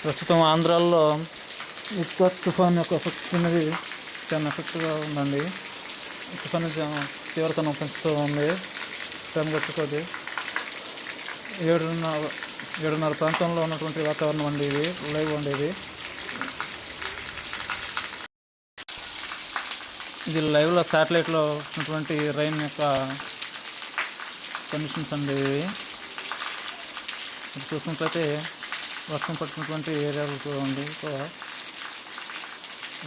ప్రస్తుతం ఆంధ్రాలో తుఫాన్ యొక్క ఎఫెక్ట్ అనేది చాలా ఎఫెక్ట్గా ఉందండి. తుఫాను తీవ్రతను పెంచుతూ ఉంది. టైం గడిచిపోతే 7:30 ప్రాంతంలో ఉన్నటువంటి వాతావరణం అండి. ఇది లైవ్ ఉండేది. ఇది లైవ్లో శాటిలైట్లో ఉన్నటువంటి రైన్ యొక్క కండిషన్స్ అండి. ఇది చూసినట్లయితే వర్షం పడుతున్నటువంటి ఏరియాలు చూడండి.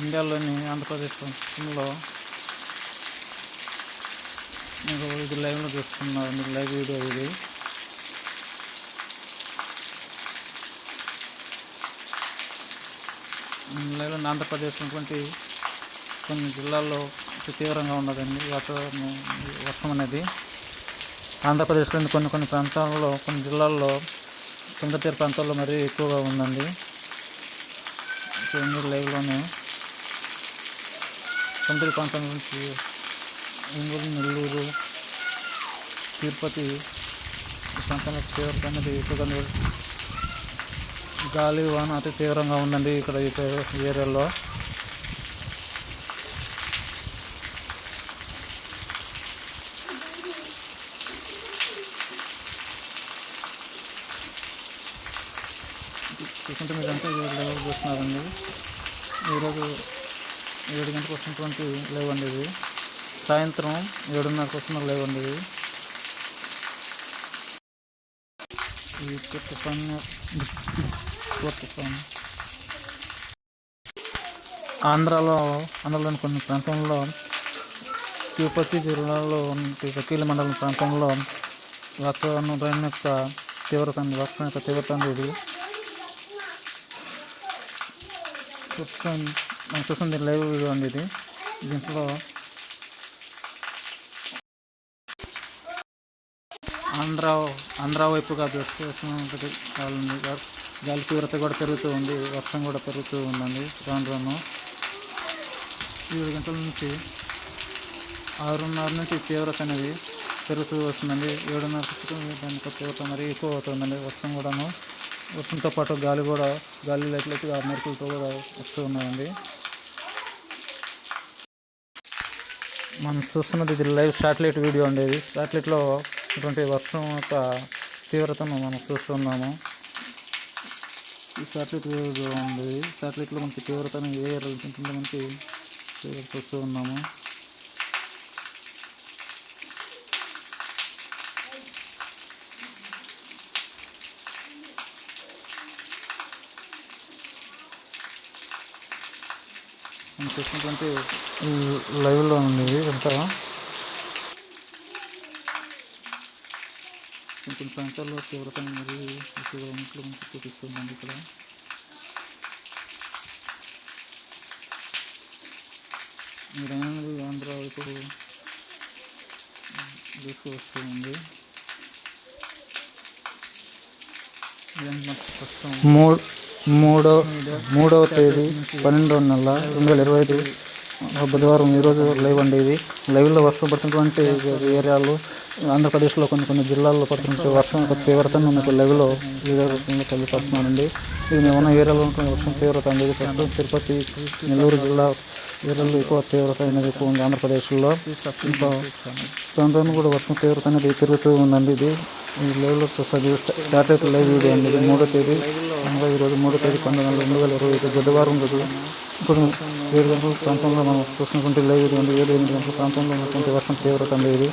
ఇండియాలోని ఆంధ్రప్రదేశ్లో మీకు ఇది లైవ్లో చూస్తున్నారు. మీరు లైవ్ వీడియో ఇది. లైవ్లో ఆంధ్రప్రదేశ్ ఉన్నటువంటి కొన్ని జిల్లాల్లో తీవ్రంగా ఉన్నదండి వాతావరణం వర్షం అనేది. ఆంధ్రప్రదేశ్లోని కొన్ని ప్రాంతాల్లో, కొన్ని జిల్లాల్లో, సముద్ర తీర ప్రాంతాల్లో మరీ ఎక్కువగా ఉందండి. చూడండి లైవ్లోనే సముద్ర ప్రాంతం నుంచి ఒంగోలు, నెల్లూరు, తిరుపతి ఈ ప్రాంతంలో తీవ్రత అనేది ఎక్కువగా గాలి వాన అతి తీవ్రంగా ఉందండి ఇక్కడ ఈ ఏరియాలో. చూసుకుంటే మీరంతా లైవ్ చూస్తున్నారండి. ఈరోజు 7 గంటలకు వస్తున్నటువంటి లైవ్ అండి ఇది. సాయంత్రం 7:30కు వస్తున్న లైవ్ అండి ఇది. ఈ తుఫాను ఆంధ్రాలోని కొన్ని ప్రాంతంలో, తిరుపతి జిల్లాలో వకీల మండలం ప్రాంతంలో వాతావరణం రైన్ యొక్క తీవ్రత ఇది. మనం చూస్తుంది లైవ్ వీడియో అండి ఇది. దీంట్లో ఆంధ్ర వైపుగా చూస్తున్నది గాలి తీవ్రత కూడా పెరుగుతూ ఉంది. వర్షం కూడా పెరుగుతూ ఉందండి రాను 7 గంటల నుంచి 6:30 నుంచి తీవ్రత అనేది పెరుగుతూ వస్తుందండి. 7:30 దానికి తీవ్రత మరీ ఎక్కువ అవుతుందండి. వర్షంతో పాటు గాలి లైట్లకి ఆ మెరుపులతో కూడా వస్తూ ఉన్నాయండి. మనం చూస్తున్నది ఇది లైవ్ శాటిలైట్ వీడియో అండి. ఇది శాటిలైట్లో ఇటువంటి వర్షం యొక్క తీవ్రతను మనం చూస్తున్నాము. ఈ శాటిలైట్ వీడియో ఉంది. శాటిలైట్లో మనకి తీవ్రతను ఏ ఉంటుందో మనకి చూస్తూ ఉన్నాము. మనం చూసినటువంటి లైవ్లో ఉంది ఇదంతా. కొన్ని ప్రాంతాల్లో తీవ్రత మరీ ఎక్కువగా ఉన్నట్లు మనకి చూపిస్తుందండి ఇక్కడ. ఈ రైన్ అనేది ఆంధ్ర వైపు వస్తుంది. మూడవ తేదీ 12వ నెల 2025 బుధవారం ఈరోజు లైవ్ అండి ఇది. లైవ్లో వర్షం పడుతున్నటువంటి ఏరియాలు ఆంధ్రప్రదేశ్లో కొన్ని జిల్లాల్లో పడుతున్న వర్షం యొక్క తీవ్రతను మీకు లైవ్లో వీడియో రూపంలో తెలియపరుస్తున్నానండి. ఇది మేము ఉన్న ఏరియాలో ఉంటున్న వర్షం తీవ్రత అండి. ప్రస్తుతం తిరుపతి, నెల్లూరు జిల్లా ఏరియాలో ఎక్కువ తీవ్రత అనేది ఎక్కువ ఉంది ఆంధ్రప్రదేశ్లో. ఇంకా ప్రాంతాన్ని కూడా వర్షం తీవ్రత అనేది పెరుగుతూ ఉందండి. ఇది ఈ లైవ్లో శాటిలైట్ లైవ్ వీడియో అండి. ఇది 3వ తేదీ ఈరోజు 3వ తేదీ 12/2025 బుధవారం రోజు ఇప్పుడు 7 గంటల ప్రాంతంలో మనం చూసినటువంటి లైవ్ వీడియో ఉంది. 7-8 గంటల ప్రాంతంలో ఉన్నటువంటి వర్షం తీవ్రత అండి ఇది.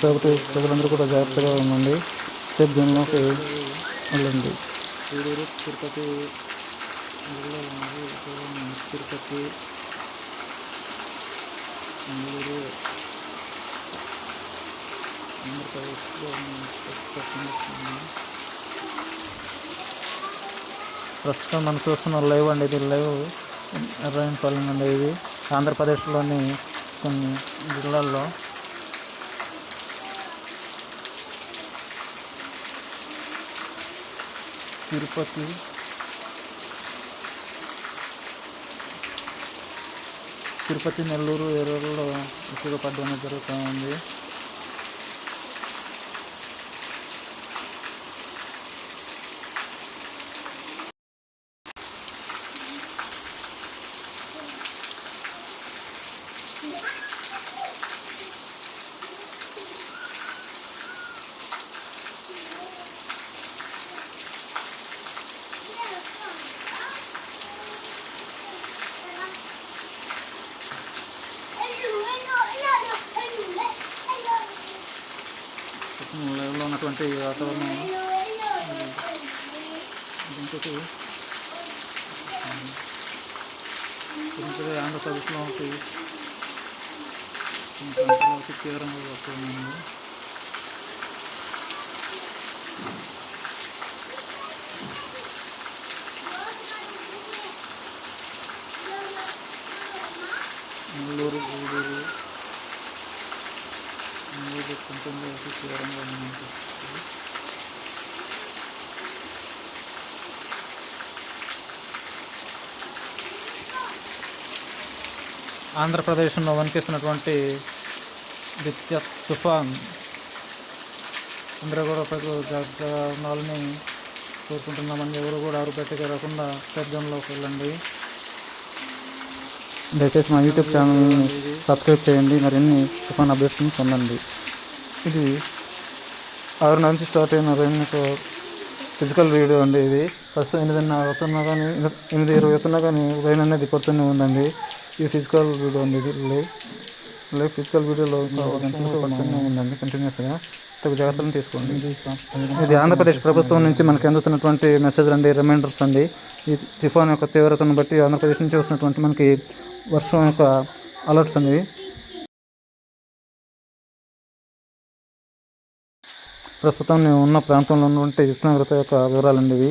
కాబట్టి ప్రజలందరూ కూడా జాగ్రత్తగా ఉండండి. సేఫ్ జోన్లోకి వెళ్ళండి. తిరుపతి, నెల్లూరు, ఆంధ్రప్రదేశ్లో ప్రస్తుతం మనం చూస్తున్న లైవ్ అండి. ఇది లైవ్ రైన్ ఫాలింగ్ అండి. ఇది ఆంధ్రప్రదేశ్లోని కొన్ని జిల్లాల్లో తిరుపతి, నెల్లూరు ఏరియాల్లో ఎక్కువగా పడడం జరుగుతూ ఉంది. లైవ్లో ఉన్నటువంటి వాతావరణం ఇంకోటి ఆంధ్రప్రదేశ్లో కొన్ని ప్రాంతాలకు తీవ్రంగా వస్తుంది. నెల్లూరు, గూడూరు ప్రాంతంలో తీవ్రంగా ఉంది. ఆంధ్రప్రదేశ్లో వణికిస్తున్నటువంటి దిత్య తుఫాన్ అందరూ కూడా ప్రజలు జాగ్రత్తగా ఉండాలని కోరుకుంటున్నామని. ఎవరు కూడా ఆరుబయటకి రాకుండా సేఫ్ జోన్లోకి వెళ్ళండి. దయచేసి మా యూట్యూబ్ ఛానల్ని సబ్స్క్రైబ్ చేయండి. మరిన్ని తుఫాన్ అప్డేట్స్ని పొందండి. ఇది 6 నుంచి స్టార్ట్ అయిన రైన్ ఫిజికల్ వీడియో అండి. ఇది ప్రస్తుతం 8:30 అవుతున్నా కానీ 8:20 అవుతున్నా కానీ రైన్ అనేది పడుతూనే ఉందండి. ఇది ఫిజికల్ వీడియో అండి. ఇది లైవ్ ఫిజికల్ వీడియోలో గంటలకు పడుతూనే ఉందండి కంటిన్యూస్గా. తగు జాగ్రత్తలు తీసుకోండి. ఇది ఆంధ్రప్రదేశ్ ప్రభుత్వం నుంచి మనకి అందుతున్నటువంటి మెసేజ్ అండి, రిమైండర్స్ అండి. ఈ తుఫాన్ యొక్క తీవ్రతను బట్టి ఆంధ్రప్రదేశ్ నుంచి వస్తున్నటువంటి మనకి వర్షం యొక్క అలర్ట్స్ అండి. ప్రస్తుతం నేను ఉన్న ప్రాంతంలో ఉన్నటువంటి ఉష్ణోగ్రత యొక్క వివరాలండి ఇవి.